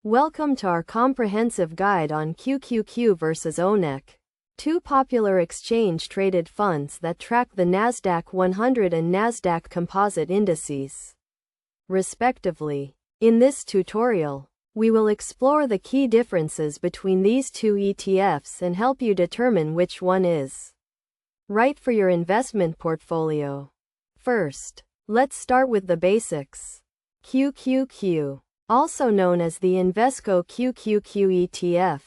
Welcome to our comprehensive guide on QQQ versus ONEQ, two popular exchange-traded funds that track the Nasdaq 100 and Nasdaq Composite indices, respectively. In this tutorial, we will explore the key differences between these two ETFs and help you determine which one is right for your investment portfolio. First, let's start with the basics. QQQ, also known as the Invesco QQQ ETF,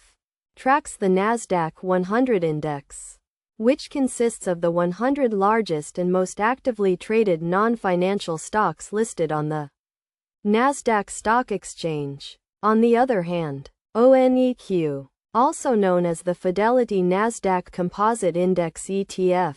tracks the Nasdaq 100 index, which consists of the 100 largest and most actively traded non-financial stocks listed on the Nasdaq Stock Exchange. On the other hand, ONEQ, also known as the Fidelity Nasdaq Composite Index ETF,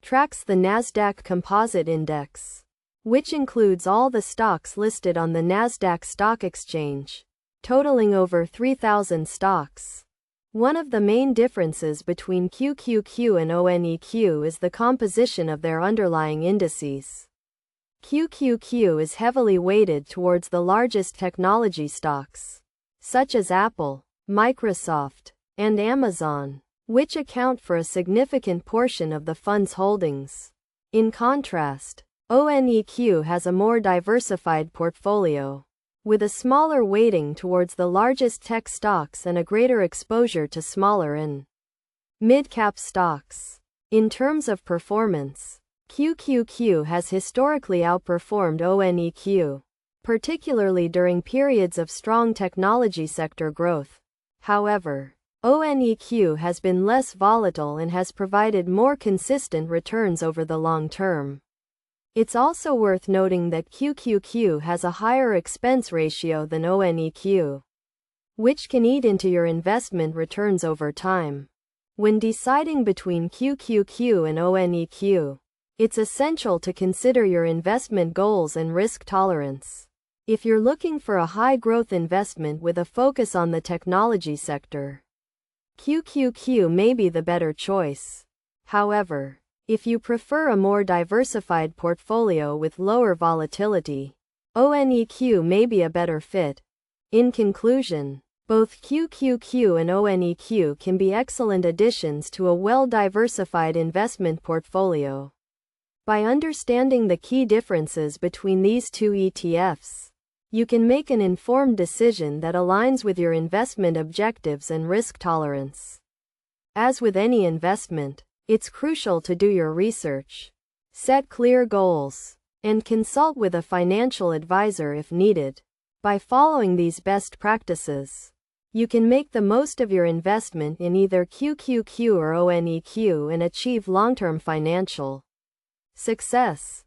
tracks the Nasdaq Composite Index, which includes all the stocks listed on the Nasdaq Stock Exchange, totaling over 3,000 stocks. One of the main differences between QQQ and ONEQ is the composition of their underlying indices. QQQ is heavily weighted towards the largest technology stocks, such as Apple, Microsoft, and Amazon, which account for a significant portion of the fund's holdings. In contrast, ONEQ has a more diversified portfolio, with a smaller weighting towards the largest tech stocks and a greater exposure to smaller and mid-cap stocks. In terms of performance, QQQ has historically outperformed ONEQ, particularly during periods of strong technology sector growth. However, ONEQ has been less volatile and has provided more consistent returns over the long term. It's also worth noting that QQQ has a higher expense ratio than ONEQ, which can eat into your investment returns over time. When deciding between QQQ and ONEQ, it's essential to consider your investment goals and risk tolerance. If you're looking for a high-growth investment with a focus on the technology sector, QQQ may be the better choice. However, if you prefer a more diversified portfolio with lower volatility, ONEQ may be a better fit. In conclusion, both QQQ and ONEQ can be excellent additions to a well-diversified investment portfolio. By understanding the key differences between these two ETFs, you can make an informed decision that aligns with your investment objectives and risk tolerance. As with any investment, it's crucial to do your research, set clear goals, and consult with a financial advisor if needed. By following these best practices, you can make the most of your investment in either QQQ or ONEQ and achieve long-term financial success.